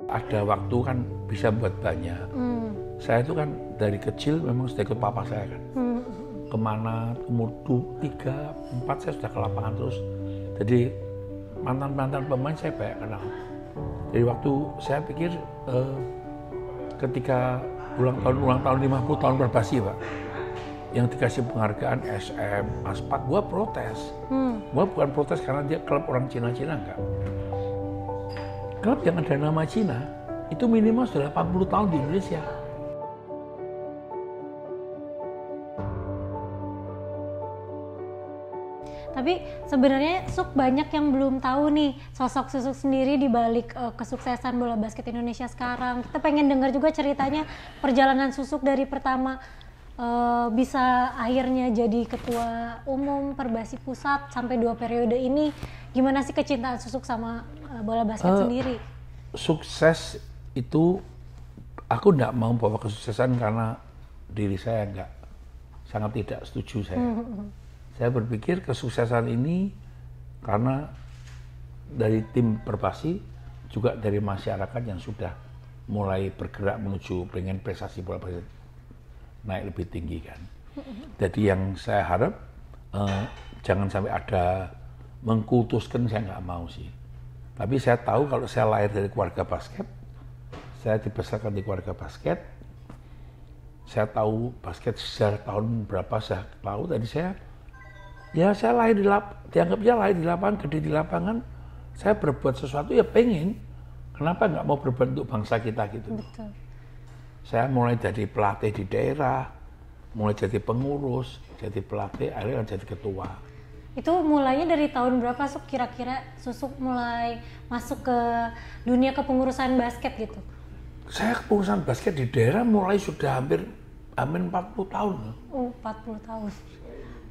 Ada waktu kan bisa buat banyak. Saya itu kan dari kecil memang sudah ikut papa saya kan. Kemana, umur 3, 4 saya sudah ke lapangan terus. Jadi mantan-mantan pemain saya banyak kenal. Jadi waktu saya pikir ketika ulang tahun 50 tahun Perbasi Pak, yang dikasih penghargaan SM, Aspak, gua protes. Gua bukan protes karena dia klub orang Cina-Cina, enggak. Klub yang ada nama Cina, itu minimal sudah 80 tahun di Indonesia. Tapi sebenarnya Suk banyak yang belum tahu nih sosok Susuk sendiri di balik kesuksesan bola basket Indonesia sekarang. Kita pengen dengar juga ceritanya perjalanan Susuk dari pertama bisa akhirnya jadi ketua umum Perbasi Pusat sampai 2 periode ini. Gimana sih kecintaan Susuk sama bola basket sendiri? Sukses itu aku enggak mau bawa kesuksesan karena diri saya enggak, sangat tidak setuju saya. Saya berpikir kesuksesan ini karena dari tim Perbasi, juga dari masyarakat yang sudah mulai bergerak menuju pengen prestasi bola basket naik lebih tinggi kan. Jadi yang saya harap jangan sampai ada mengkultuskan, saya nggak mau sih. Tapi saya tahu kalau saya lahir dari keluarga basket, saya dibesarkan di keluarga basket, saya tahu basket sejarah tahun berapa saya tahu. Tadi saya lahir dianggapnya lahir di lapangan, gede di lapangan. Saya berbuat sesuatu ya pengen. Kenapa nggak mau berbuat untuk bangsa kita gitu? Betul. Saya mulai jadi pelatih di daerah, mulai jadi pengurus, jadi pelatih, akhirnya jadi ketua. Itu mulainya dari tahun berapa Suk kira-kira Susuk mulai masuk ke dunia kepengurusan basket gitu? Saya kepengurusan basket di daerah mulai sudah hampir 40 tahun. 40 tahun.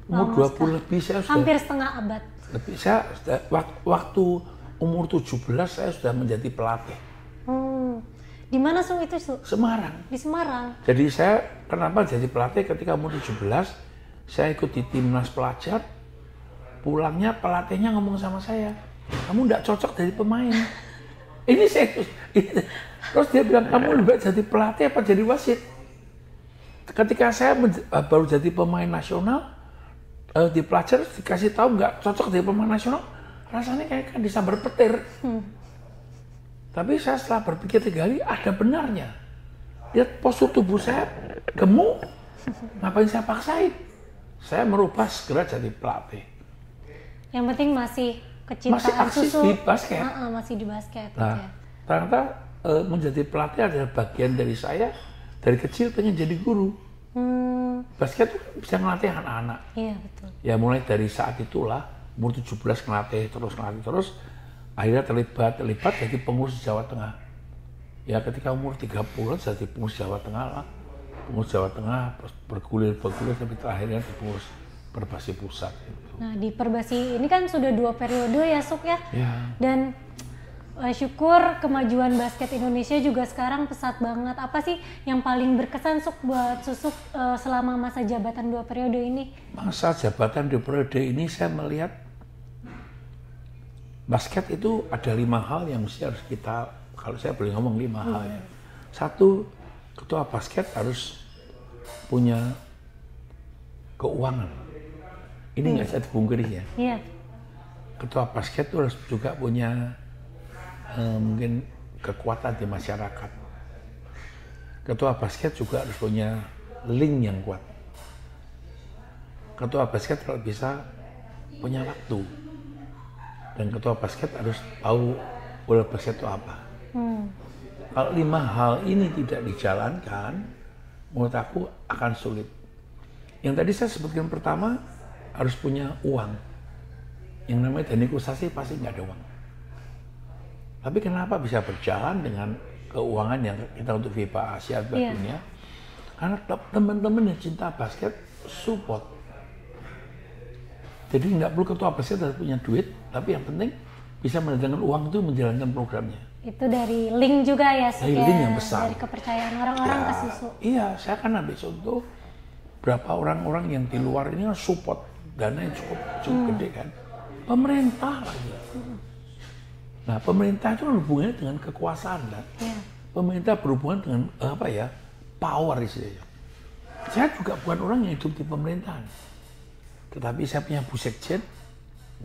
Umur 20 lebih saya sudah. Hampir setengah abad. Lebih, saya waktu umur 17 saya sudah menjadi pelatih. Di mana Suk itu Suk? Semarang. Di Semarang. Jadi saya kenapa jadi pelatih ketika umur 17, saya ikut di timnas pelajar, pulangnya pelatihnya ngomong sama saya, kamu nggak cocok jadi pemain. Ini saya, terus dia bilang, kamu lebih baik jadi pelatih apa jadi wasit? Ketika saya baru jadi pemain nasional, di pelajar dikasih tahu nggak cocok jadi pemain nasional, rasanya kayak kan disambar petir. Tapi saya setelah berpikir 3 kali, ada benarnya. Lihat postur tubuh saya gemuk, ngapain saya paksain? Saya merubah segera jadi pelatih. Yang penting masih kecintaan masih Susuk di basket. Masih di basket. Nah, ternyata menjadi pelatih adalah bagian dari saya. Dari kecil pengen jadi guru. Basket itu bisa ngelatih anak-anak. Iya, betul. Ya mulai dari saat itulah, umur 17 ngelatih terus. Akhirnya terlibat jadi pengurus Jawa Tengah. Ya ketika umur 30 jadi pengurus Jawa Tengah lah. Pengurus Jawa Tengah bergulir sampai akhirnya di pengurus Perbasi Pusat. Gitu. Nah di Perbasi ini kan sudah 2 periode ya Suk ya. Dan syukur kemajuan basket Indonesia juga sekarang pesat banget. Apa sih yang paling berkesan Suk buat Susuk selama masa jabatan 2 periode ini? Masa jabatan 2 periode ini saya melihat basket itu ada 5 hal yang mesti harus kita, kalau saya boleh ngomong 5 hal ya. 1, ketua basket harus punya keuangan. Ini nggak bisa dipungkiri ya. Iya. Ketua basket itu harus juga punya mungkin kekuatan di masyarakat. Ketua basket juga harus punya link yang kuat. Ketua basket kalau bisa punya waktu. Dan ketua basket harus tahu bola basket itu apa. Kalau 5 hal ini tidak dijalankan, menurut aku akan sulit. Yang tadi saya sebutkan pertama, harus punya uang. Yang namanya denikustasi pasti nggak ada uang. Tapi kenapa bisa berjalan dengan keuangan yang kita untuk FIBA Asia buat dunia? Karena teman-teman yang cinta basket support. Jadi nggak perlu ketua basket harus punya duit, tapi yang penting bisa mendatangkan uang itu menjalankan programnya. Itu dari link juga ya, dari link yang besar. Dari kepercayaan orang-orang ke Susuk. Iya, saya kan ambil contoh berapa orang-orang yang di luar ini kan support, dananya cukup gede kan. Pemerintah lagi. Nah, pemerintah itu kan hubungannya dengan kekuasaan kan. Yeah. Pemerintah berhubungan dengan power istilahnya. Saya juga bukan orang yang hidup di pemerintahan. Tetapi saya punya Bu Sekjen,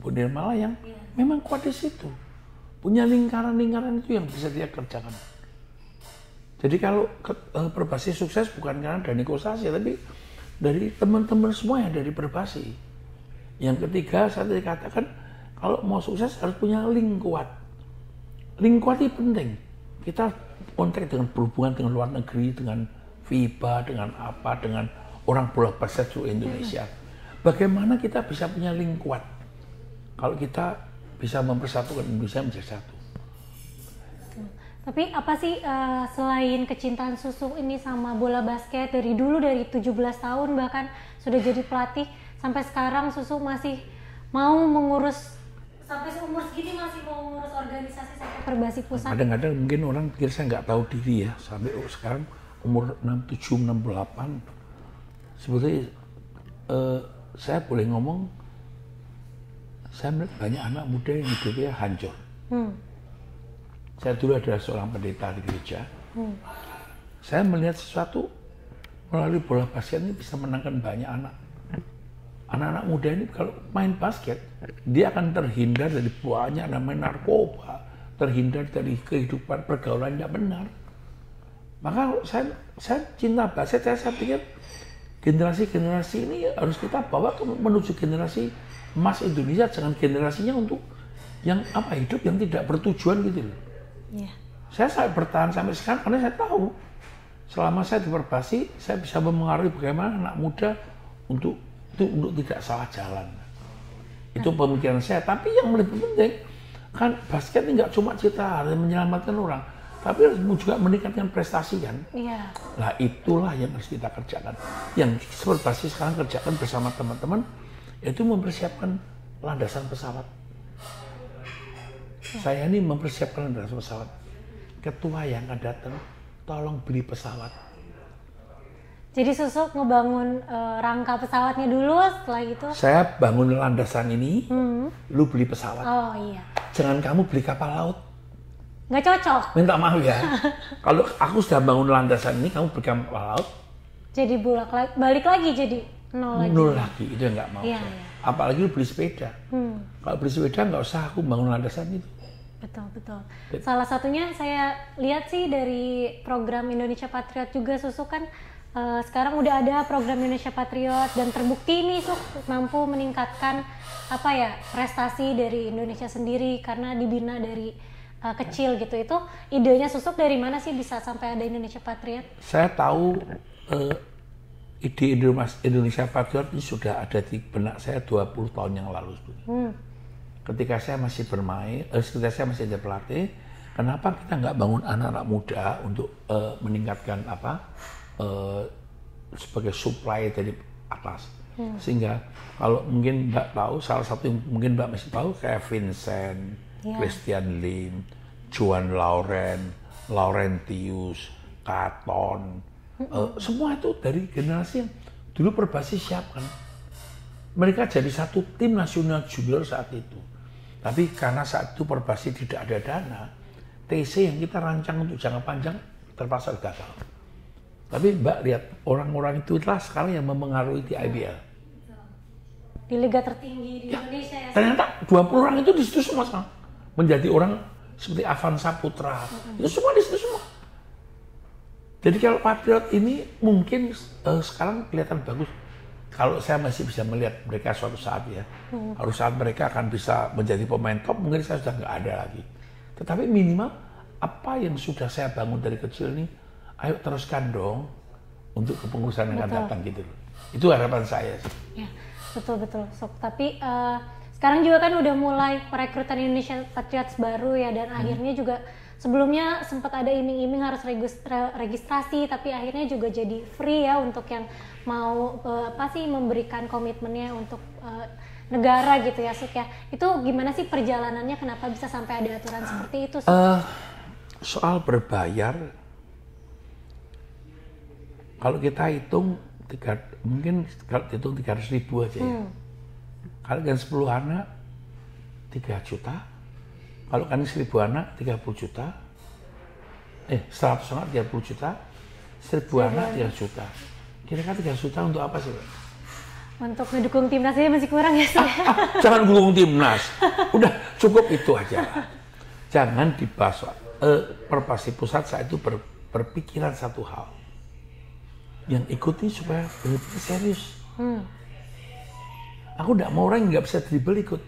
Bu Nirmala yang memang kuat di situ. Punya lingkaran-lingkaran itu yang bisa dia kerjakan. Jadi kalau Perbasi sukses bukan karena dari negosiasi, tapi dari teman-teman semua yang dari Perbasi. Yang ketiga, saya tadi katakan, kalau mau sukses harus punya link kuat. Link kuat itu penting. Kita kontak dengan berhubungan dengan luar negeri, dengan FIBA, dengan apa, dengan orang bola basket seluruh Indonesia. Bagaimana kita bisa punya link kuat? Kalau kita bisa mempersatukan Indonesia menjadi satu. Tapi apa sih selain kecintaan Susuk ini sama bola basket dari dulu, dari 17 tahun bahkan sudah jadi pelatih, sampai sekarang Susuk masih mau mengurus, sampai seumur segini masih mau mengurus organisasi sampai Perbasi Pusat? Kadang-kadang mungkin orang pikir saya nggak tahu diri ya, sampai sekarang umur 67, 68. Sebetulnya saya boleh ngomong, saya melihat banyak anak muda yang hidupnya hancur. Saya dulu adalah seorang pendeta di gereja. Saya melihat sesuatu melalui bola basket ini bisa menangkan banyak anak. Anak-anak muda ini kalau main basket, dia akan terhindar dari banyak namanya narkoba, terhindar dari kehidupan pergaulan yang benar. Maka saya cinta basket, saya pikir generasi-generasi ini harus kita bawa menuju generasi emas Indonesia, jangan generasinya untuk yang hidup yang tidak bertujuan gitu loh. Yeah. Saya bertahan sampai sekarang karena saya tahu selama saya di Perbasi saya bisa memengaruhi bagaimana anak muda untuk tidak salah jalan. Itu pemikiran saya. Tapi yang lebih penting kan basket ini nggak cuma cita harus menyelamatkan orang, tapi harus juga meningkatkan prestasi kan. Yeah. Nah itulah yang harus kita kerjakan. Yang Perbasi sekarang kerjakan bersama teman-teman yaitu mempersiapkan landasan pesawat. Saya ini mempersiapkan landasan pesawat. Ketua yang akan datang, tolong beli pesawat. Jadi Susuk ngebangun rangka pesawatnya dulu, setelah itu? Saya bangun landasan ini, lu beli pesawat. Oh iya. Jangan kamu beli kapal laut. Nggak cocok? Minta maaf ya. Kalau aku sudah bangun landasan ini, kamu beli kapal laut. Jadi balik lagi jadi nol lagi. Nol lagi, itu nggak mau. Iya. Apalagi lu beli sepeda. Kalau beli sepeda nggak usah aku bangun landasan itu. Betul. Salah satunya saya lihat sih dari program Indonesia Patriot juga Susuk kan sekarang udah ada program Indonesia Patriot dan terbukti nih Suk mampu meningkatkan prestasi dari Indonesia sendiri karena dibina dari kecil gitu. Itu idenya Susuk dari mana sih bisa sampai ada Indonesia Patriot? Saya tahu ide Indonesia Patriot ini sudah ada di benak saya 20 tahun yang lalu. Ketika saya masih bermain, ketika saya masih jadi pelatih, kenapa kita nggak bangun anak-anak muda untuk meningkatkan sebagai supply dari atas, sehingga kalau mungkin Mbak tahu, salah satu yang mungkin Mbak masih tahu kayak Vincent, Christian Lim, Joan Laurentius, Katon, semua itu dari generasi yang dulu Perbasi siapkan. Mereka jadi satu tim nasional junior saat itu. Tapi karena saat itu Perbasi tidak ada dana, TC yang kita rancang untuk jangka panjang terpaksa gagal. Tapi Mbak lihat, orang-orang itulah sekarang yang mempengaruhi di IBL. Di liga tertinggi di Indonesia ya. Ternyata 20 orang itu di situ semua menjadi orang seperti Avanza Putra. Itu semua di situ semua. Jadi kalau Patriot ini mungkin sekarang kelihatan bagus. Kalau saya masih bisa melihat mereka suatu saat ya, kalau saat mereka akan bisa menjadi pemain top, mungkin saya sudah nggak ada lagi. Tetapi minimal apa yang sudah saya bangun dari kecil ini, ayo teruskan dong untuk kepengurusan yang akan datang gitu. Itu harapan saya sih. Ya, betul. Tapi sekarang juga kan udah mulai perekrutan Indonesia Patriots baru ya, dan akhirnya juga sebelumnya sempat ada iming-iming harus registrasi, tapi akhirnya juga jadi free ya untuk yang mau memberikan komitmennya untuk negara gitu ya Suk ya. Itu gimana sih perjalanannya, kenapa bisa sampai ada aturan seperti itu Suk? Soal berbayar, kalau kita hitung mungkin kalau hitung 300.000 aja ya. Kalau kan 10 anak 3 juta, Kalau kan 1.000 anak 30 juta, 100 anak 30 juta, 1.000 anak 3 juta. Kira-kira 3 juta untuk apa sih, Pak? Untuk mendukung timnas aja masih kurang ya, Sok? Jangan dukung timnas, udah cukup itu aja. Jangan dibahas. Perbasi pusat saat itu berpikiran satu hal, yang ikuti supaya benar-benar serius. Aku tidak mau orang yang nggak bisa dribble ikut.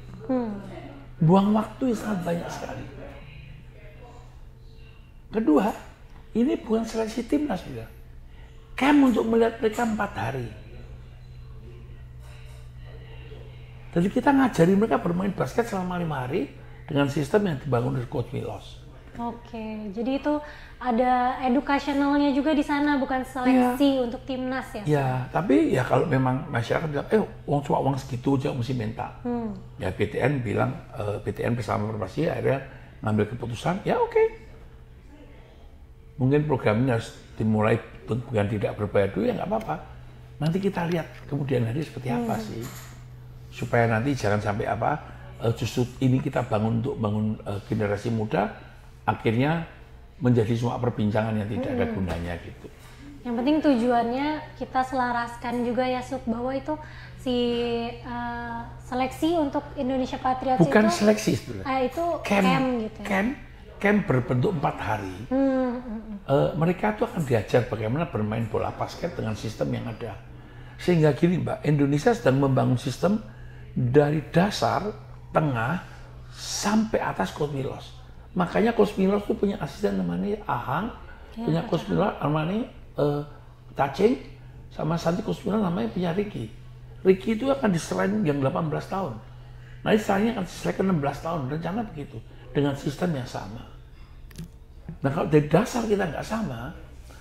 Buang waktu yang sangat banyak sekali. Kedua, ini bukan seleksi timnas juga. Camp untuk melihat mereka 4 hari. Jadi kita ngajari mereka bermain basket selama 5 hari dengan sistem yang dibangun dari Coach Milos. Oke, jadi itu ada educationalnya juga di sana, bukan seleksi untuk timnas ya? Ya, tapi ya kalau memang masyarakat bilang, cuma uang segitu aja mesti minta. Ya PTN bilang, PTN bersama Perbasi akhirnya ngambil keputusan, ya oke. Mungkin programnya harus dimulai bukan tidak berbayar dulu, ya nggak apa-apa. Nanti kita lihat kemudian hari seperti apa sih. Supaya nanti jangan sampai justru ini kita bangun untuk bangun generasi muda, akhirnya menjadi cuma perbincangan yang tidak ada gunanya gitu. Yang penting tujuannya kita selaraskan juga ya, Suk, bahwa itu si seleksi untuk Indonesia Patriots bukan itu seleksi sebenarnya. Itu camp gitu ya. Camp berbentuk 4 hari. Mereka tuh akan diajar bagaimana bermain bola basket dengan sistem yang ada. Sehingga gini, Mbak, Indonesia sedang membangun sistem dari dasar, tengah, sampai atas Coach Milos. Makanya Coach Milos tuh punya asisten namanya Ahang, punya Coach Milos namanya Cacing, sama Santi Coach Milos namanya punya Ricky. Ricky itu akan diserahin yang 18 tahun. Nah, istilahnya akan diselesaikan 16 tahun, rencana begitu, dengan sistem yang sama. Nah, kalau dari dasar kita nggak sama,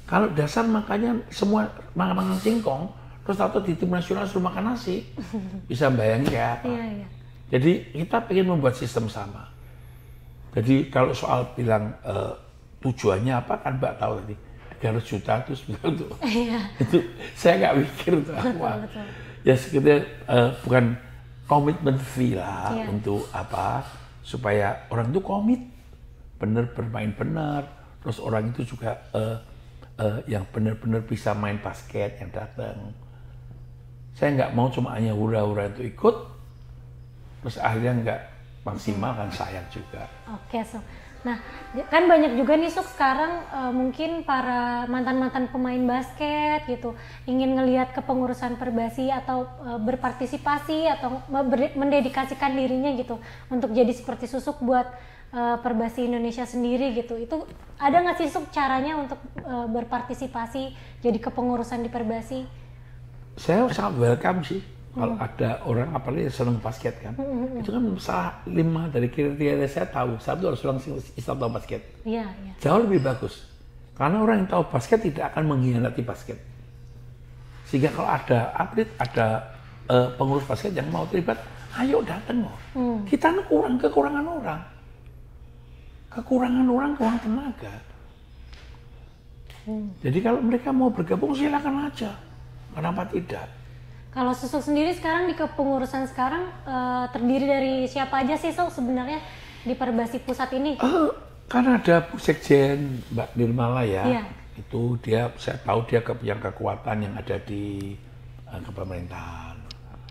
kalau dasar makanya semua makan singkong, terus atau di tim nasional suruh makan nasi, bisa bayangin kayak apa. Iya. Jadi kita pengen membuat sistem sama. Jadi kalau soal bilang tujuannya apa, kan Mbak tahu tadi, 300 juta itu sebenarnya untuk itu saya nggak mikir untuk apa. Betul. Ya sekitar bukan komitmen fee lah untuk apa, supaya orang itu komit, bener bermain benar, terus orang itu juga yang benar-benar bisa main basket yang datang. Saya nggak mau cuma hanya hura-hura itu ikut, terus akhirnya nggak maksimal, kan sayang juga. Oke, Sok. Nah, kan banyak juga nih, Sok, sekarang mungkin para mantan-mantan pemain basket gitu ingin ngelihat kepengurusan Perbasi atau berpartisipasi atau mendedikasikan dirinya gitu untuk jadi seperti Susuk buat Perbasi Indonesia sendiri gitu. Itu ada nggak sih, Sok, caranya untuk berpartisipasi jadi kepengurusan di Perbasi? Saya sangat welcome sih kalau ada orang apalagi senang basket kan. Itu kan salah 5 dari kriteria saya tahu. Satu harus orang Islam tahu basket. Iya. Jauh lebih bagus. Karena orang yang tahu basket tidak akan mengkhianati basket. Sehingga kalau ada atlet, ada pengurus basket yang mau terlibat, ayo datang loh. Kita kekurangan orang. Kekurangan tenaga. Jadi kalau mereka mau bergabung silakan aja. Kenapa tidak? Kalau Susuk sendiri sekarang di kepengurusan sekarang terdiri dari siapa aja sih, Sok, sebenarnya di Perbasi Pusat ini? Kan ada Bu Sekjen Mbak Nirmala ya. Iya. Itu saya tahu dia punya kekuatan yang ada di kepemerintahan.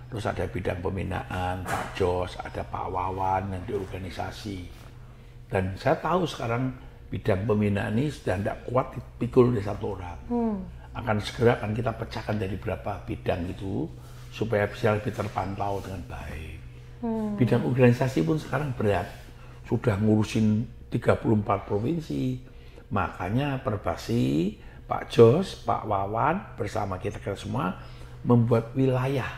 Terus ada bidang pembinaan, Pak Jos, ada Pak Wawan yang di organisasi. Dan saya tahu sekarang bidang pembinaan ini sudah tidak kuat dipikul oleh satu orang. Akan segera akan kita pecahkan dari beberapa bidang itu supaya bisa lebih terpantau dengan baik. Bidang organisasi pun sekarang berat, sudah ngurusin 34 provinsi. Makanya Perbasi, Pak Jos, Pak Wawan bersama kita semua membuat wilayah.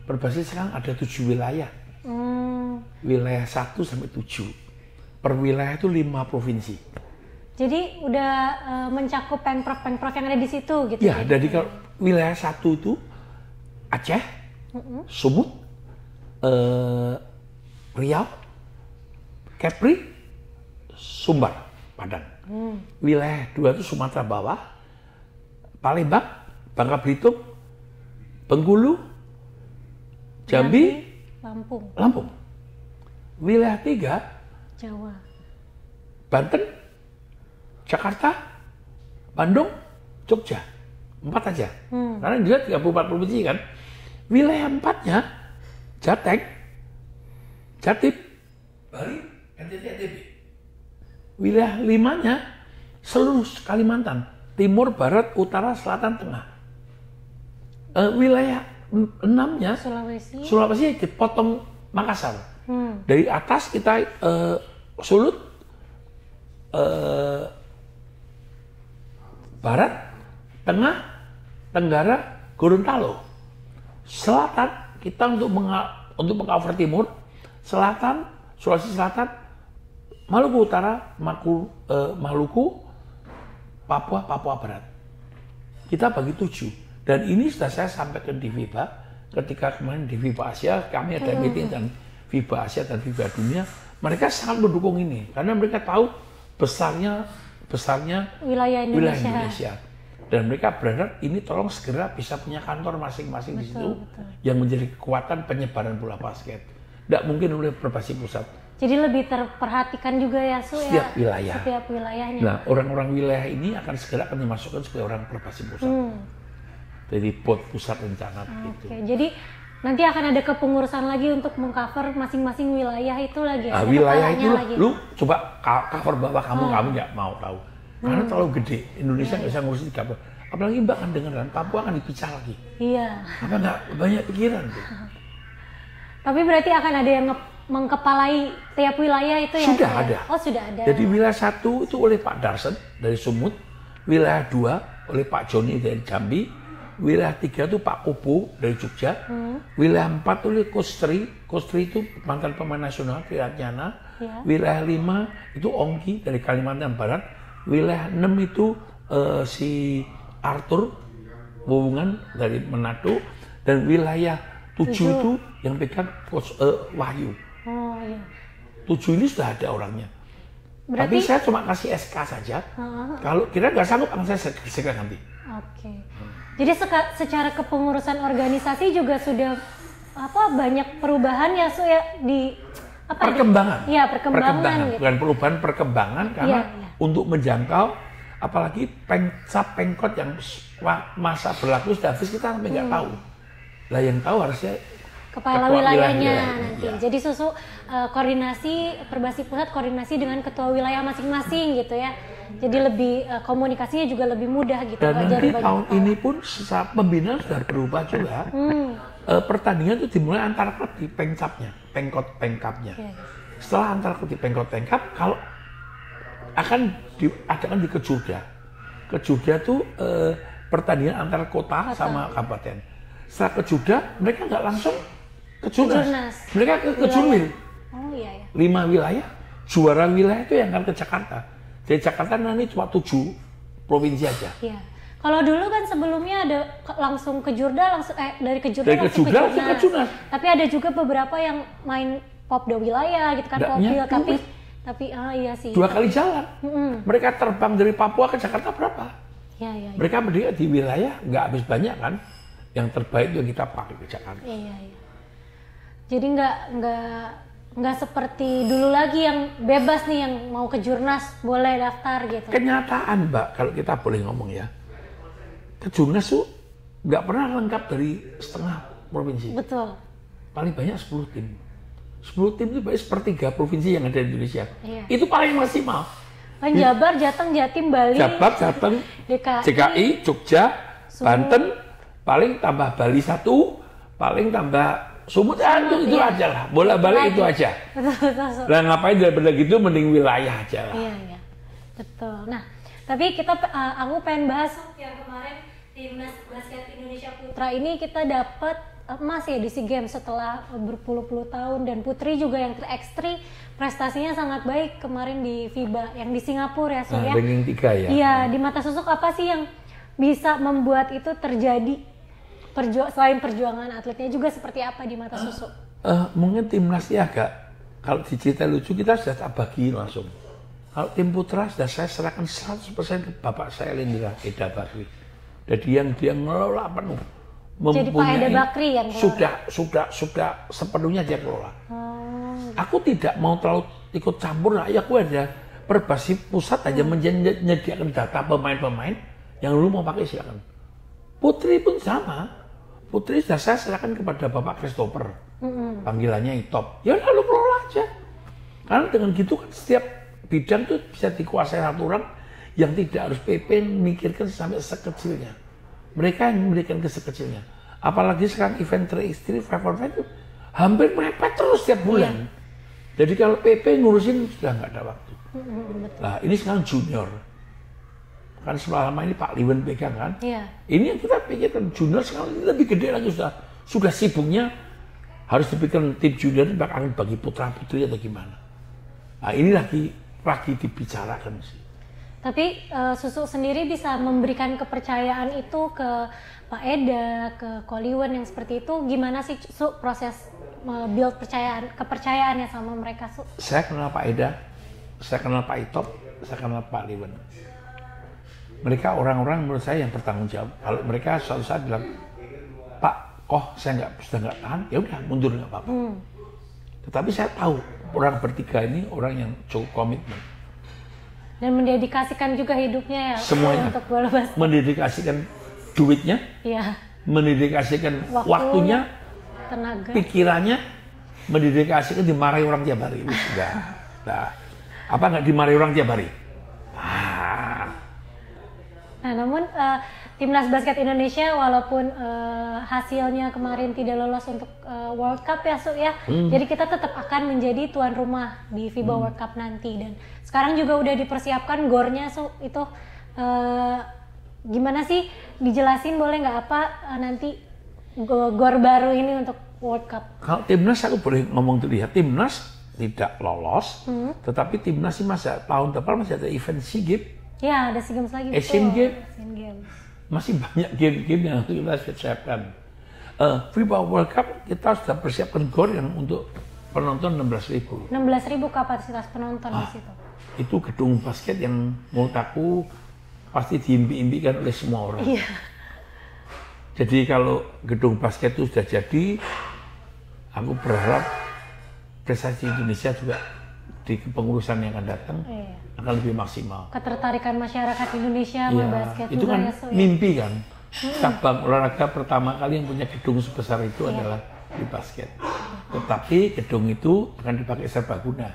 Perbasi sekarang ada 7 wilayah. Wilayah 1 sampai 7. Per wilayah itu 5 provinsi. Jadi udah mencakup pemprov yang ada di situ gitu. Ya, dari kalau wilayah 1 itu Aceh, Sumut, Riau, Kepri, Sumbar, Padang. Wilayah 2 itu Sumatera Bawah, Palembang, Bangka Belitung, Bengkulu, Jambi, Lampung. Wilayah 3 Jawa. Banten, Jakarta, Bandung, Jogja. 4 aja. Karena dia 34 provinsi kan. Wilayah 4-nya, Jateng, Jatim, Bali, NTT. Wilayah 5-nya, seluruh Kalimantan. Timur, Barat, Utara, Selatan, Tengah. Wilayah 6-nya, Sulawesi dipotong Makassar. Dari atas kita Sulut, Barat, Tengah, Tenggara, Gorontalo. Selatan kita untuk mengcover timur, selatan Sulawesi Selatan, Maluku Utara, Maluku, Papua Barat. Kita bagi 7. Dan ini sudah saya sampaikan di FIBA, ketika kemarin di FIBA Asia, kami ada meeting dan FIBA Asia dan FIBA Dunia, mereka sangat mendukung ini, karena mereka tahu besarnya wilayah Indonesia. Dan mereka berharap ini tolong segera bisa punya kantor masing-masing di situ, yang menjadi kekuatan penyebaran bola basket. Tidak mungkin oleh berbasis pusat. Jadi lebih terperhatikan juga ya, setiap wilayah. Setiap wilayahnya. Nah, orang-orang wilayah ini akan segera dimasukkan sebagai orang berbasis pusat. Jadi pusat rencana gitu. Oke, jadi nanti akan ada kepengurusan lagi untuk mengcover masing-masing wilayah itu lagi. Wilayah itu lu coba cover bawah kamu nggak mau tahu. Karena terlalu gede, Indonesia nggak bisa ngurusin 3. Apalagi Mbak kan dengar Papua akan dipecah lagi. Iya. Apa nggak banyak pikiran tuh. Tapi berarti akan ada yang mengkepalai tiap wilayah itu ya? Sudah ada. Oh, sudah ada. Jadi wilayah 1 itu oleh Pak Darsen dari Sumut, wilayah 2 oleh Pak Joni dari Jambi, wilayah 3 itu Pak Kupu dari Jogja, wilayah 4 oleh Kostri itu mantan pemain nasional Triatnyana, wilayah 5 itu Ongki dari Kalimantan Barat, wilayah 6 itu si Arthur Wungan dari Manado, dan wilayah 7 itu yang pegang Wahyu. Oh iya. 7 ini sudah ada orangnya. Tapi saya cuma kasih SK saja. Kalau kira nggak sanggup, saya segera ganti. Oke. Jadi secara kepengurusan organisasi juga sudah banyak perubahan ya di perkembangan. Iya, perkembangan gitu. Bukan perubahan, perkembangan, karena untuk menjangkau apalagi pengkot yang masa berlaku sudah habis, kita sampai nggak tahu. Lah yang tahu harusnya kepala wilayahnya nanti. Ya. Jadi koordinasi Perbasi Pusat koordinasi dengan ketua wilayah masing-masing gitu ya. Jadi lebih komunikasinya juga lebih mudah gitu. Dan nanti tahun ini pun pembinaan sudah berubah juga. Pertandingan itu dimulai antara klub di pengkapnya. Setelah antara klub di pengkap, kalau akan diadakan di Kejurda. Kejurda itu pertandingan antara kota sama kabupaten. Setelah Kejurda, mereka nggak langsung ke Jurnas. Mereka ke Jurwil. Oh iya ya. 5 wilayah, juara wilayah itu yang akan ke Jakarta. Jadi Jakarta nanti cuma 7 provinsi aja. Iya. Kalau dulu kan sebelumnya ada langsung ke Jurda, dari Kejurda langsung ke Jurnas. Tapi ada juga beberapa yang main Popda wilayah gitu kan, Popdil, tapi iya sih. 2 kali jalan. Mereka terbang dari Papua ke Jakarta berapa? Iya. Mereka berdiri di wilayah nggak habis banyak kan? Yang terbaik itu kita pakai ke Jakarta. Iya. Jadi nggak seperti dulu lagi yang bebas nih, yang mau ke Jurnas boleh daftar gitu. Kenyataan Mbak, kalau kita boleh ngomong ya, ke Jurnas tuh nggak pernah lengkap dari setengah provinsi. Betul. Paling banyak 10 tim. 10 tim itu baik sepertiga provinsi yang ada di Indonesia. Iya. Itu paling maksimal. Kan Jabar, Jateng, Jatim, Bali. Jabar, Jateng, DKI, Jogja, Banten, paling tambah Bali 1, paling tambah Sumut, itu aja lah. Bola-balik itu aja. Betul. Nah, ngapain daripada gitu, mending wilayah aja lah. Iya. Betul. Nah, tapi aku pengen bahas yang kemarin Timnas Basket Indonesia Putra ini kita dapat emas ya di SEA Games setelah berpuluh-puluh tahun, dan putri juga yang terekstri prestasinya sangat baik kemarin di FIBA yang di Singapura ya, Surya. Ranking 3 ya. Iya, di mata Susuk apa sih yang bisa membuat itu terjadi? Selain perjuangan atletnya juga seperti apa di mata Susuk? Mungkin timnasnya agak, kalau diceritain lucu, kita sudah tak bagi langsung. Kalau tim putra sudah saya serahkan 100% ke bapak saya, Lindra Eda Bakri. Jadi yang dia ngelola penuh. Jadi Pak Eda Bakri yang sudah sepenuhnya dia kelola. Aku tidak mau terlalu ikut campur, ya aku ada Perbasi pusat aja menyediakan data pemain-pemain yang lu mau pakai silakan. Putri pun sama. Putri sudah saya serahkan kepada Bapak Christopher. Panggilannya Itop. Ya udah lu kelola aja. Karena dengan gitu kan setiap bidang tuh bisa dikuasai satu orang yang tidak harus PP memikirkan sampai sekecilnya. Mereka yang memberikan ke sekecilnya. Apalagi sekarang event 3x3, 5 itu hampir mepet terus setiap bulan. Jadi kalau PP ngurusin sudah nggak ada waktu. Nah ini sekarang junior. Kan selama ini Pak Liwen pegang kan. Ini yang kita pikirkan junior sekarang ini lebih gede lagi sudah sibuknya harus dipikirkan tim junior ini bakal bagi putra putri atau gimana. Nah ini lagi dibicarakan sih. Tapi Susuk sendiri bisa memberikan kepercayaan itu ke Pak Eda, ke Ko Liwen yang seperti itu. Gimana sih proses build kepercayaannya sama mereka? Saya kenal Pak Eda, saya kenal Pak Itop, saya kenal Pak Liwen. Mereka orang-orang menurut saya yang bertanggung jawab. Kalau mereka suatu saat bilang, Pak, saya sudah nggak tahan, ya udah mundur nggak apa-apa. Tetapi saya tahu orang bertiga ini orang yang cukup komitmen. Dan mendedikasikan juga hidupnya ya semuanya untuk bola basket. Mendedikasikan duitnya, mendedikasikan waktunya, tenaga, pikirannya, mendedikasikan dimarahi orang tiap hari. Sudah. Nah, apa nggak dimarahi orang tiap hari? Nah, namun Timnas Basket Indonesia walaupun hasilnya kemarin tidak lolos untuk World Cup ya, ya. Jadi kita tetap akan menjadi tuan rumah di FIBA World Cup nanti, dan sekarang juga udah dipersiapkan gornya, itu gimana sih? Dijelasin boleh nggak apa nanti gor baru ini untuk World Cup? Kalau Timnas aku boleh ngomong dulu ya, Timnas tidak lolos, tetapi Timnas sih tahun depan masih ada event SEA Games. Ya, ada SEA Games lagi. Asian Games. Masih banyak game-game yang harus kita siapkan. FIBA World Cup kita sudah persiapkan GOR yang untuk penonton 16.000. 16.000 kapasitas penonton di situ. Itu gedung basket yang menurut aku pasti diimpi-impikan oleh semua orang. Iya. Jadi kalau gedung basket itu sudah jadi, aku berharap prestasi Indonesia juga di kepengurusan yang akan datang akan lebih maksimal. Ketertarikan masyarakat Indonesia sama basket itu kan mimpi kan. Cabang olahraga pertama kali yang punya gedung sebesar itu adalah di basket. Tetapi gedung itu akan dipakai serbaguna.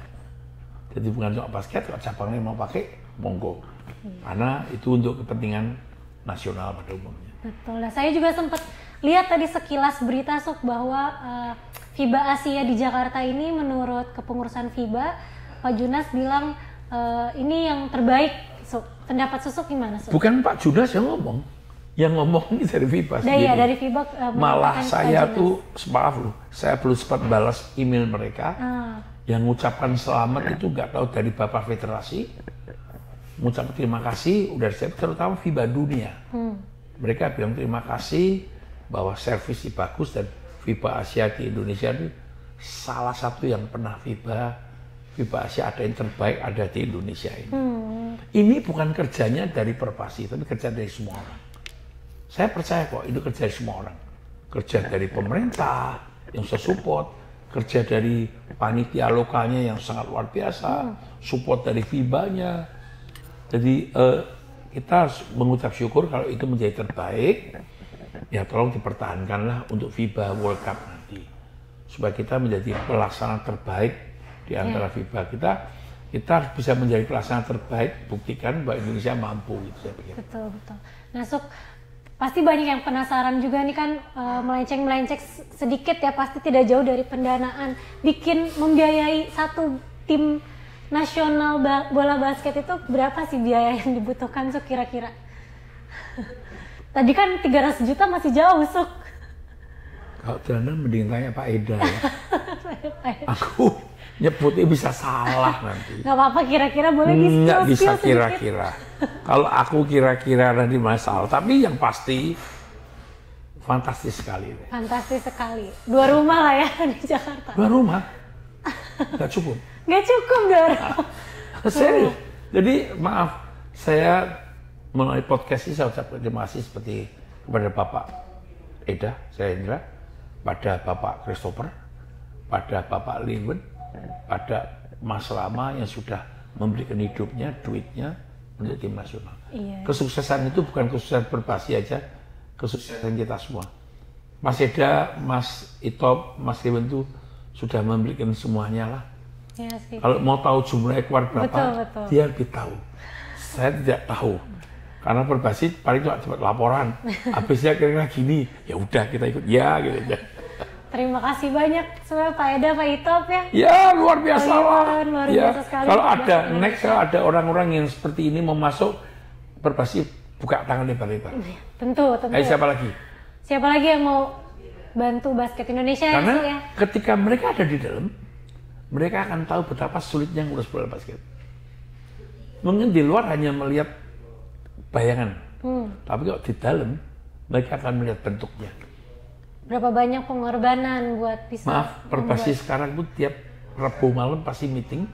Jadi bukan cuma basket, kalau cabangnya mau pakai, monggo. Karena itu untuk kepentingan nasional pada umumnya. Betul. Nah, saya juga sempat lihat tadi sekilas berita bahwa FIBA Asia di Jakarta ini menurut kepengurusan FIBA, Pak Junas bilang ini yang terbaik. Pendapat Susuk gimana? Bukan Pak Junas yang ngomong. Yang ngomong ini dari FIBA sendiri. Iya, dari FIBA. Malah saya tuh, maaf loh, saya belum sempat balas email mereka. Yang mengucapkan selamat itu nggak tahu dari Bapak Federasi. Mengucapkan terima kasih, udah siap, terutama FIBA Dunia. Mereka bilang terima kasih bahwa servisnya bagus, dan FIBA Asia di Indonesia ini salah satu yang pernah FIBA Asia ada yang terbaik ada di Indonesia ini. Ini bukan kerjanya dari Perbasi, tapi kerja dari semua orang. Saya percaya kok itu kerja dari semua orang. Kerja dari pemerintah yang support, kerja dari panitia lokalnya yang sangat luar biasa, support dari FIBA-nya. Jadi kita harus mengucap syukur kalau itu menjadi terbaik. Ya tolong dipertahankanlah untuk FIBA World Cup nanti, supaya kita menjadi pelaksana terbaik di antara FIBA. Kita harus bisa menjadi pelaksana terbaik, buktikan bahwa Indonesia mampu gitu, saya pikir. Betul. Nah, pasti banyak yang penasaran juga nih kan, melenceng sedikit ya, pasti tidak jauh dari pendanaan. Membiayai satu tim nasional bola basket itu berapa sih biaya yang dibutuhkan kira-kira? Tadi kan 300 juta masih jauh, Suk. Kalau Trana mending tanya Pak Eda ya. Aku nyebutnya bisa salah nanti. Nggak apa-apa, kira-kira boleh di-spill. Nggak bisa kira-kira. Kalau aku kira-kira nanti masalah. Tapi yang pasti fantastis sekali. Fantastis sekali. 2 rumah lah ya di Jakarta. 2 rumah? Nggak cukup. Nggak cukup 2 rumah. Serius. Jadi maaf, saya melalui podcast ini saya ucapkan terima kasih seperti kepada Bapak Eda, saya Indra, pada Bapak Christopher, pada Bapak Liwen, pada Mas Rama yang sudah memberikan hidupnya, duitnya untuk tim nasional. Iya. Kesuksesan itu bukan kesuksesan Perbasi aja, kesuksesan kita semua. Mas Eda, Mas Itop, Mas Dewan itu sudah memberikan semuanya lah. Iya sih. Kalau mau tahu jumlah ekor berapa, Betul. dia lebih tahu. Saya tidak tahu. Karena Perbasi paling cuma dapat laporan. Habisnya kira-kira gini, ya udah kita ikut ya gitu aja. Terima kasih banyak semua Pak Eda, Pak Itop ya. Ya luar biasa lah. Luar Ya, biasa sekali. kalau ada next, kalau ada orang-orang yang seperti ini mau masuk, Perbasi buka tangan lebar-lebar. Tentu. Siapa lagi? Siapa lagi yang mau bantu basket Indonesia Karena ya? ketika mereka ada di dalam, mereka akan tahu betapa sulitnya ngurus bola basket. Mungkin di luar hanya melihat bayangan, tapi kalau di dalam mereka akan melihat bentuknya. Berapa banyak pengorbanan buat bisa. Maaf, Perbasi sekarang pun tiap Rabu malam pasti meeting,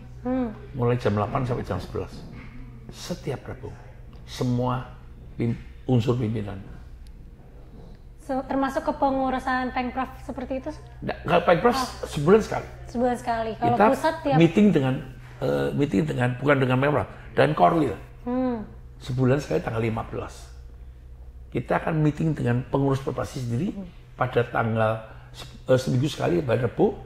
mulai jam 8 sampai jam 11. Setiap Rabu, semua unsur pimpinan. Termasuk kepengurusan Pengprov seperti itu? Kalau Pengprov sebulan sekali. Sebulan sekali. Kalau Kita pusat tiap meeting dengan bukan dengan Pemprov dan Korwil. Sebulan sekali tanggal 15. Kita akan meeting dengan pengurus Perbasi sendiri pada tanggal seminggu sekali pada Rabu.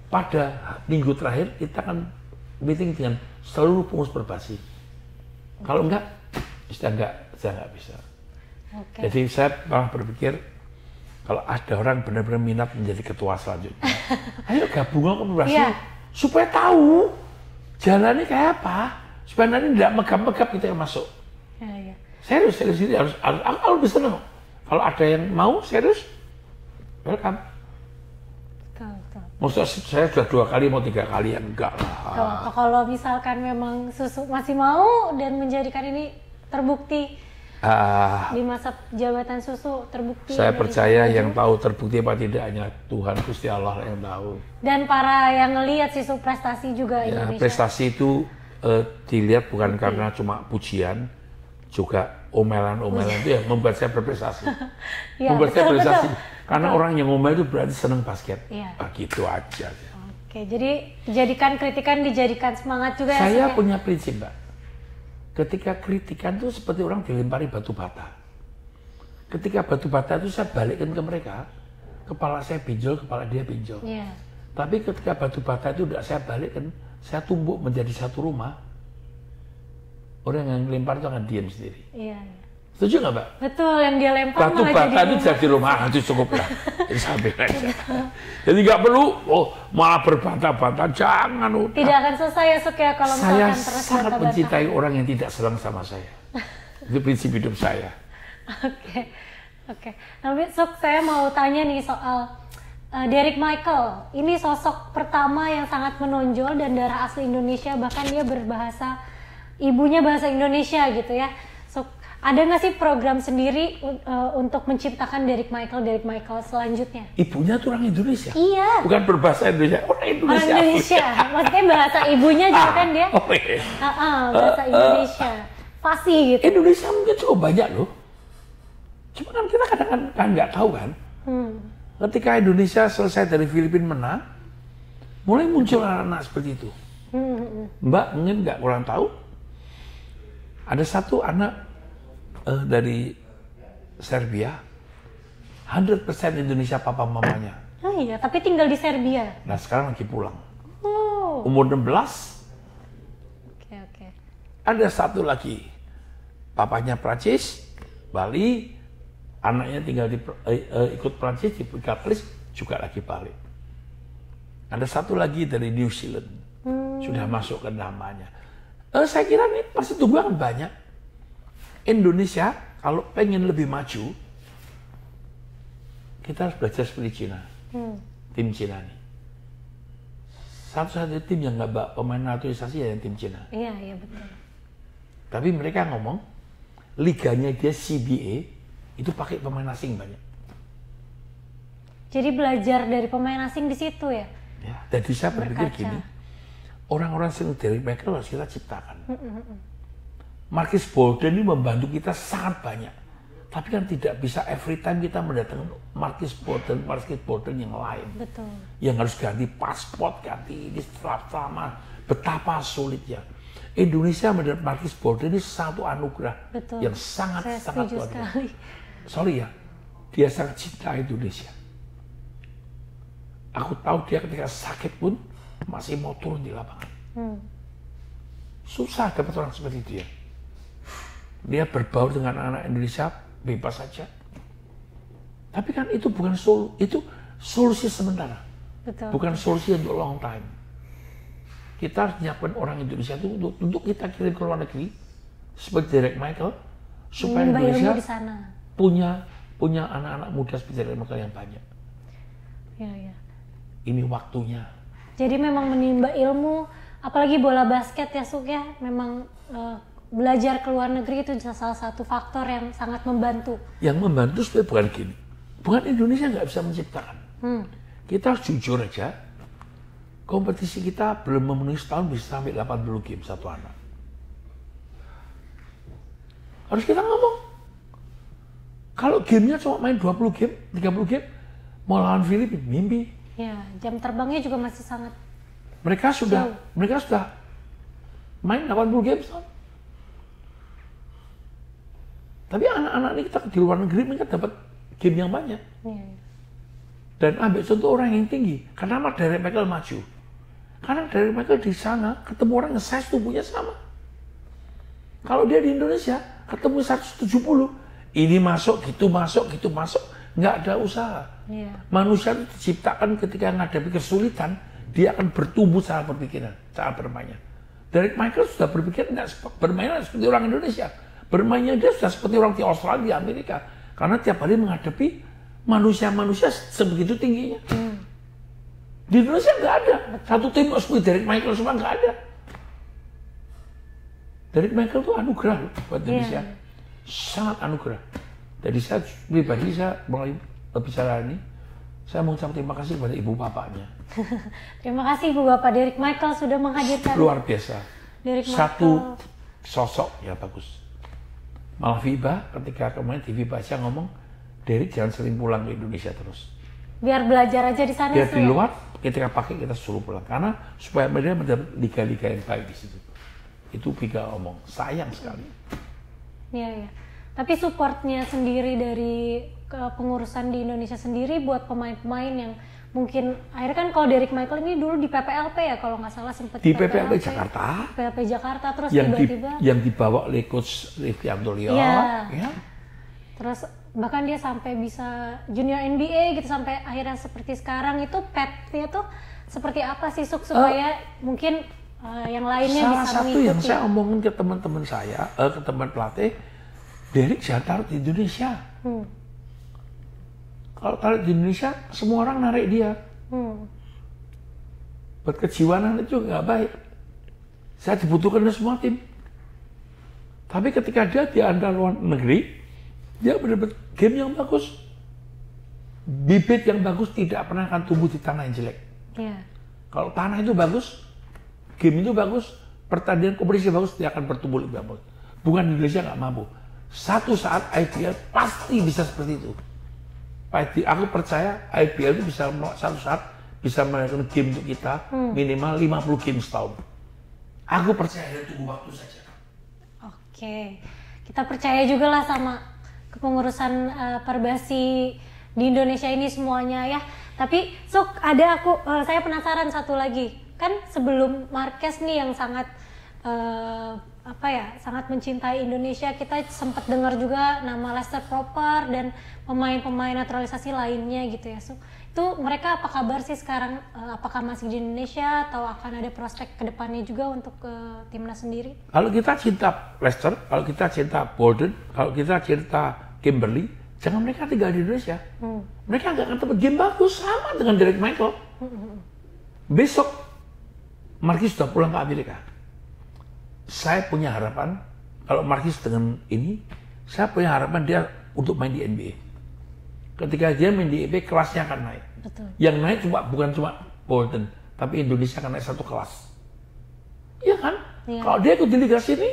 Pada minggu terakhir kita akan meeting dengan seluruh pengurus Perbasi. Kalau enggak, saya enggak bisa. Okay. Jadi saya malah berpikir kalau ada orang benar-benar minat menjadi ketua selanjutnya, ayo gabung ke Perbasi supaya tahu jalannya kayak apa, supaya nanti tidak megap-megap kita yang masuk. Ya. Serius ini harus bisa senang. Kalau ada yang mau serius, welcome. Betul. Maksudnya saya sudah 2 kali mau 3 kali ya enggak lah. Kalau misalkan memang Susu masih mau dan menjadikan ini terbukti. Di masa jabatan Susu terbukti. Saya percaya yang tahu terbukti apa tidak hanya Tuhan Gusti Allah yang tahu. Dan para yang ngelihat Susu prestasi juga Ya, Indonesia. prestasi itu dilihat bukan karena cuma pujian, juga omelan-omelan itu yang membuat saya berprestasi. Membuat saya berprestasi. Karena orang yang ngomel itu berarti senang basket. Gitu aja. Oke, jadi jadikan kritikan dijadikan semangat juga ya. Saya punya prinsip, Mbak. Ketika kritikan itu seperti orang dilempari batu bata. Ketika batu bata itu saya balikkan ke mereka, kepala saya pinjol, kepala dia pinjol. Tapi ketika batu bata itu tidak saya balikkan, saya tumbuk menjadi satu rumah, orang yang lempar itu akan diam sendiri. Setuju nggak, Mbak? Betul, yang dia lempar batu bata itu jadi rumah, itu cukup lah. Jadi sampai aja. Jadi nggak perlu, malah berbantah-bantah, jangan. Tidak akan selesai ya, Suk ya, kalau misalkan terus Saya sangat mencintai orang yang tidak senang sama saya. Itu prinsip hidup saya. Oke. Tapi Suk, saya mau tanya nih soal Derek Michael. Ini sosok pertama yang sangat menonjol dan darah asli Indonesia, bahkan dia berbahasa, ibunya bahasa Indonesia gitu ya. Ada nggak sih program sendiri untuk menciptakan Derek Michael selanjutnya? Ibunya tuh orang Indonesia? Iya. Bukan berbahasa Indonesia, orang Indonesia. Orang Indonesia, maksudnya bahasa ibunya juga kan dia? Bahasa Indonesia, fasih gitu. Indonesia mungkin cukup banyak loh. Cuma kan kita kadang-kadang nggak tahu kan. Ketika Indonesia selesai dari Filipina menang, mulai muncul anak-anak seperti itu. Mbak mungkin nggak kurang tahu, ada satu anak dari Serbia, 100% Indonesia papa mamanya. Oh iya, tapi tinggal di Serbia. Nah sekarang lagi pulang. Umur 16. Oke. Ada satu lagi, papanya Prancis, Bali, anaknya tinggal ikut Prancis di Prancis, juga lagi balik. Ada satu lagi dari New Zealand, sudah masuk ke namanya. Saya kira ini pasti tumbuhan banyak. Indonesia kalau pengen lebih maju, kita harus belajar seperti Cina. Tim Cina nih. Satu-satunya tim yang nggak bawa pemain naturalisasi ya yang tim Cina. Iya betul. Tapi mereka ngomong, liganya dia CBA, itu pakai pemain asing banyak. Jadi belajar dari pemain asing di situ ya? Jadi saya berpikir gini, orang-orang sering dari Michael harus kita ciptakan. Marcus Bolden ini membantu kita sangat banyak. Tapi kan tidak bisa every time kita mendatangkan Marcus Bolden yang lain. Betul. Yang harus ganti paspor, ganti ini selama betapa sulitnya. Indonesia mendapat Marcus Bolden ini satu anugerah. Betul. Yang sangat luar biasa. Sorry ya, dia sangat cinta Indonesia. Aku tahu dia ketika sakit pun masih mau turun di lapangan. Susah dapat orang seperti dia. Dia berbaur dengan anak Indonesia bebas saja. Tapi kan itu bukan itu solusi sementara. Betul. Bukan solusi untuk long time. Kita harus menyiapkan orang Indonesia itu untuk kita kirim ke luar negeri seperti Derek Michael supaya Indonesia di sana. punya anak-anak muda seperti Derek Michael yang banyak. Ya, ya. Ini waktunya. Jadi memang menimba ilmu, apalagi bola basket ya Suk ya, memang belajar ke luar negeri itu salah satu faktor yang sangat membantu. Yang membantu supaya bukan gini. Bukan Indonesia nggak bisa menciptakan. Kita harus jujur aja. Kompetisi kita belum memenuhi setahun bisa sampai 80 game satu anak. Harus kita ngomong. Kalau gamenya cuma main 20 game, 30 game, mau lawan Filipina, mimpi. Ya, jam terbangnya juga masih sangat. Mereka sudah main 80 game setahun. Tapi anak-anak ini kita di luar negeri mereka dapat game yang banyak. Ya. Dan ambil contoh orang yang tinggi. Kenapa Derek Michael maju? Karena Derek Michael di sana ketemu orang yang size tubuhnya sama. Kalau dia di Indonesia ketemu 170, ini masuk, gitu masuk, gitu masuk, nggak ada usaha. Ya. Manusia itu diciptakan ketika menghadapi kesulitan, dia akan bertumbuh cara berpikiran, cara bermainnya. Derek Michael sudah berpikir nggak bermain seperti orang Indonesia. Bermainnya dia sudah seperti orang di Australia, di Amerika. Karena tiap hari menghadapi manusia-manusia sebegitu tingginya. Di Indonesia nggak ada. Satu tim seperti Derek Michael semua nggak ada. Derek Michael itu anugerah buat Indonesia. Sangat anugerah. Jadi saya pribadi, saya mulai bicara ini, saya mau ucap terima kasih kepada ibu bapaknya. Terima kasih ibu bapak Derek Michael sudah menghadirkan. Luar biasa. Michael. Satu sosok ya bagus. Malah FIBA ketika kemarin di FIBA saya ngomong, Derek jangan sering pulang ke Indonesia terus. Biar belajar aja di sana. Biar di luar, ketika pakai kita suruh pulang. Karena supaya mereka mendapat liga-liga yang baik di situ. Itu FIBA ngomong, sayang sekali. Iya, iya. Tapi supportnya sendiri dari pengurusan di Indonesia sendiri buat pemain-pemain yang mungkin akhirnya kan kalau Derek Michael ini dulu di PPLP ya kalau nggak salah sempat di PPLP Jakarta. PPLP Jakarta terus yang tiba-tiba yang dibawa oleh coach Rifki Antolio. Ya. Ya. Terus bahkan dia sampai bisa junior NBA gitu sampai akhirnya seperti sekarang. Itu path-nya tuh seperti apa sih supaya mungkin yang lainnya bisa mengikuti. Salah satu yang saya omongin ke teman-teman saya, ke teman pelatih, Derek jangan taruh di Indonesia. Kalau taruh di Indonesia, semua orang narik dia. Buat kejiwaan itu nggak baik. Saya dibutuhkan oleh semua tim. Tapi ketika dia di luar negeri, dia benar-benar game yang bagus. Bibit yang bagus tidak pernah akan tumbuh di tanah yang jelek. Yeah. Kalau tanah itu bagus, game itu bagus, pertandingan kompetisi bagus, dia akan bertumbuh lebih bagus. Bukan Indonesia nggak mampu. Satu saat IPL pasti bisa seperti itu. Aku percaya IPL itu bisa satu saat bisa melakukan game untuk kita minimal 50 game setahun. Aku percaya tunggu waktu saja. Oke, kita percaya juga lah sama kepengurusan Perbasi di Indonesia ini semuanya ya. Tapi saya penasaran satu lagi. Kan sebelum Marquez nih yang sangat sangat mencintai Indonesia, kita sempat dengar juga nama Lester Proper dan pemain-pemain naturalisasi lainnya gitu ya. So, itu mereka apa kabar sih sekarang? Apakah masih di Indonesia atau akan ada prospek kedepannya juga untuk timnas sendiri? Kalau kita cinta Lester, kalau kita cinta Bolden, kalau kita cinta Kimberly, jangan mereka tinggal di Indonesia. Mereka nggak akan dapat game bagus sama dengan Derek Michael. Besok Marquis sudah pulang ke Amerika. Saya punya harapan kalau Marquis dengan ini, saya punya harapan dia untuk main di NBA. Ketika dia main di NBA, kelasnya akan naik. Betul. Yang naik bukan cuma Bolden, tapi Indonesia akan naik satu kelas. Iya kan? Ya. Kalau dia ikut di liga sini,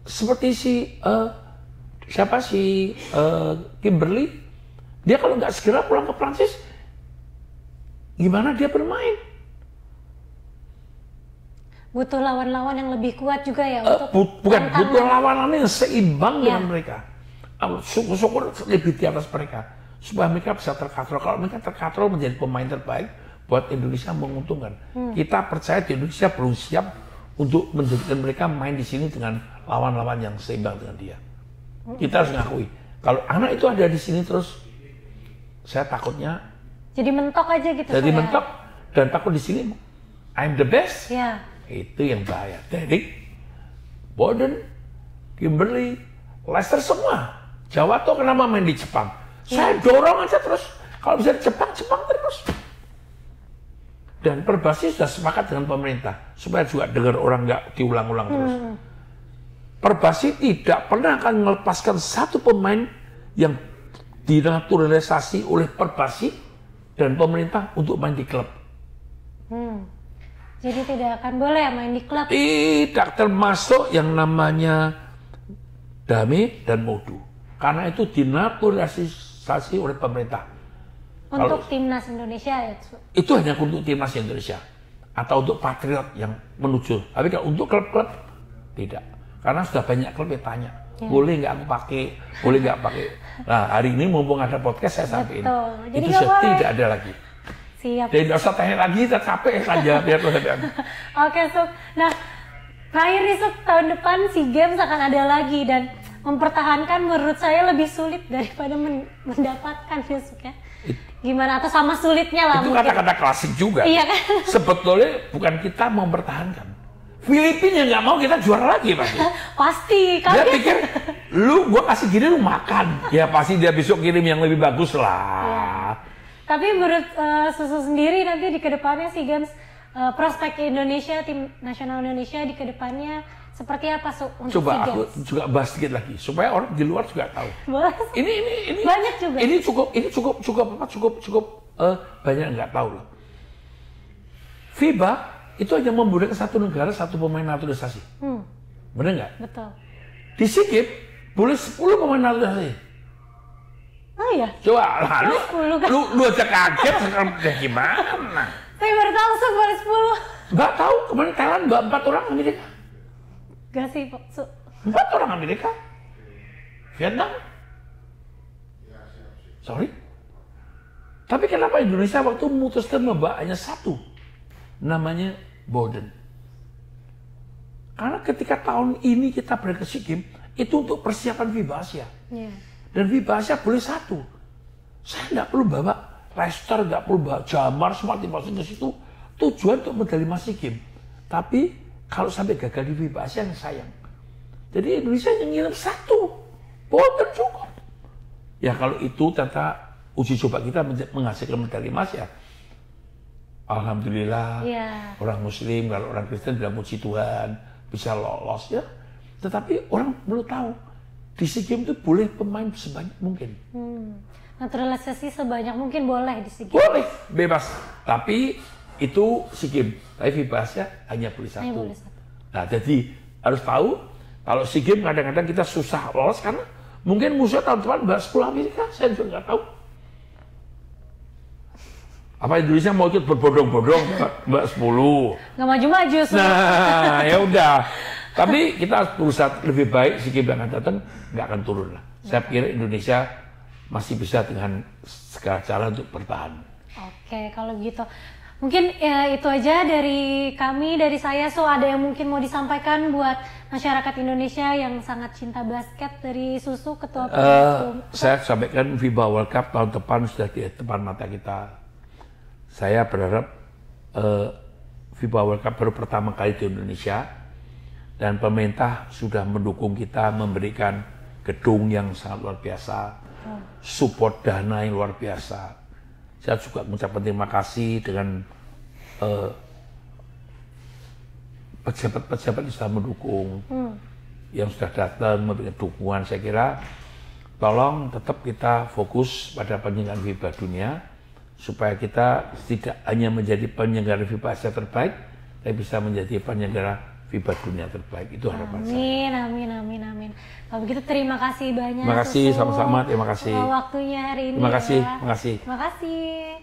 seperti si siapa si Kimberly, dia kalau nggak segera pulang ke Prancis, gimana dia bermain? Butuh lawan-lawan yang lebih kuat juga ya untuk bukan butuh lawan-lawan yang seimbang dengan mereka. Syukur-syukur lebih di atas mereka supaya mereka bisa terkatrol. Kalau mereka terkatrol menjadi pemain terbaik buat Indonesia menguntungkan. Kita percaya di Indonesia belum siap untuk menjadikan mereka main di sini dengan lawan-lawan yang seimbang dengan dia. Kita harus ngakui kalau anak itu ada di sini terus, saya takutnya jadi mentok aja gitu. Jadi mentok dan takut di sini I'm the best. Ya. Itu yang bahaya. Derek, Bowden, Kimberly, Lester semua. Jawa tuh kenapa main di Jepang? Saya dorong aja terus. Kalau bisa di Jepang, Jepang terus. Dan Perbasi sudah sepakat dengan pemerintah supaya juga dengar orang nggak diulang-ulang terus. Perbasi tidak pernah akan melepaskan satu pemain yang dinaturalisasi oleh Perbasi dan pemerintah untuk main di klub. Jadi tidak akan boleh main di klub. Tidak termasuk yang namanya Dame dan Modu. Karena itu dinaturalisasi oleh pemerintah. Untuk timnas Indonesia ya? Itu hanya untuk timnas Indonesia. Atau untuk Patriot yang menuju. Tapi kalau untuk klub-klub, tidak. Karena sudah banyak klub yang tanya. Boleh nggak aku pakai? Boleh nggak pakai? Nah hari ini mumpung ada podcast saya sampaikan. Itu sudah tidak ada lagi. Siap. Jadi nggak usah tanya lagi, kita capek saja biar perhatian. Oke, Suk. Nah, terakhir nih Suk, tahun depan SEA Games akan ada lagi dan mempertahankan menurut saya lebih sulit daripada mendapatkan ya Suk ya. Gimana atau sama sulitnya lah? Itu kata-kata klasik juga. Iya kan? Sebetulnya bukan kita mempertahankan. Filipina yang nggak mau kita juara lagi pasti. Pasti. Dia pikir, gua kasih gini lu makan. Ya pasti dia besok kirim yang lebih bagus lah. Ya. Tapi menurut Susu sendiri nanti di kedepannya SEA Games prospek Indonesia, tim nasional Indonesia di kedepannya seperti apa untuk Coba SEA aku Games? juga bahas sedikit lagi supaya orang di luar juga tahu. Ini banyak juga. Ini cukup banyak nggak tahu loh. FIBA itu hanya membolehkan satu negara satu pemain naturalisasi. Benar nggak? Betul. Di SEA Games boleh 10 pemain naturalisasi. Oh iya? Coba lah, lu aja kaget sekarang gimana? Saya baru tahu boleh 10. Nggak tahu, kemarin Thailand 4 orang Amerika. Gak sih, Pak. 4 orang Amerika. Vietnam. Sorry. Tapi kenapa Indonesia waktu memutuskan membawa hanya satu? Namanya Bowden. Karena ketika tahun ini kita berangkat SEA Games, itu untuk persiapan FIBA Asia. Yeah. Dan FIBA Asia boleh satu. Saya nggak perlu bawa Leicester, nggak perlu bawa Jamar, semua dimasukin ke situ. Tujuan untuk medali SEA Games. Tapi kalau sampai gagal di FIBA Asia yang sayang. Jadi Indonesia yang ngirim satu. Bowden cukup. Ya kalau itu ternyata uji coba kita menghasilkan medali emas ya. Alhamdulillah. Yeah. Orang Muslim, kalau orang Kristen bilang puji Tuhan bisa lolos ya. Tetapi orang perlu tahu. Di SEA Games itu boleh pemain sebanyak mungkin. Naturalisasi sebanyak mungkin boleh di SEA Games. Boleh, bebas. Tapi itu SEA Games. Tapi FIBA Asia hanya boleh satu. Nah, jadi harus tahu kalau SEA Games kadang-kadang kita susah lolos karena mungkin musuhnya tahun depan bahas 10 Amerika. Saya juga nggak tahu. Apa Indonesia mau ikut berbondong-bondong mbak 10? Nggak maju-maju. Nah, ya udah. Tapi kita harus berusaha lebih baik. SEA Games yang akan datang nggak akan turun lah. Saya pikir Indonesia masih bisa dengan segala cara untuk bertahan. Oke, kalau gitu. Mungkin ya, itu aja dari kami, dari saya. So, ada yang mungkin mau disampaikan buat masyarakat Indonesia yang sangat cinta basket dari Susu, Ketua Saya sampaikan FIBA World Cup tahun depan sudah di depan mata kita. Saya berharap FIBA World Cup baru pertama kali di Indonesia dan pemerintah sudah mendukung kita, memberikan gedung yang sangat luar biasa, support dana yang luar biasa. Saya juga mengucapkan terima kasih dengan pejabat-pejabat yang sudah mendukung, yang sudah datang memberikan dukungan. Saya kira tolong tetap kita fokus pada penyelenggaraan FIBA dunia supaya kita tidak hanya menjadi penyelenggara FIBA Asia terbaik, tapi bisa menjadi penyelenggara FIBA dunia terbaik. Itu harapan saya. Amin, amin, amin, amin. Kalau begitu terima kasih banyak. Terima kasih, Susuk, sama-sama. Terima kasih. waktunya hari ini. Terima kasih, ya. terima kasih. Terima kasih.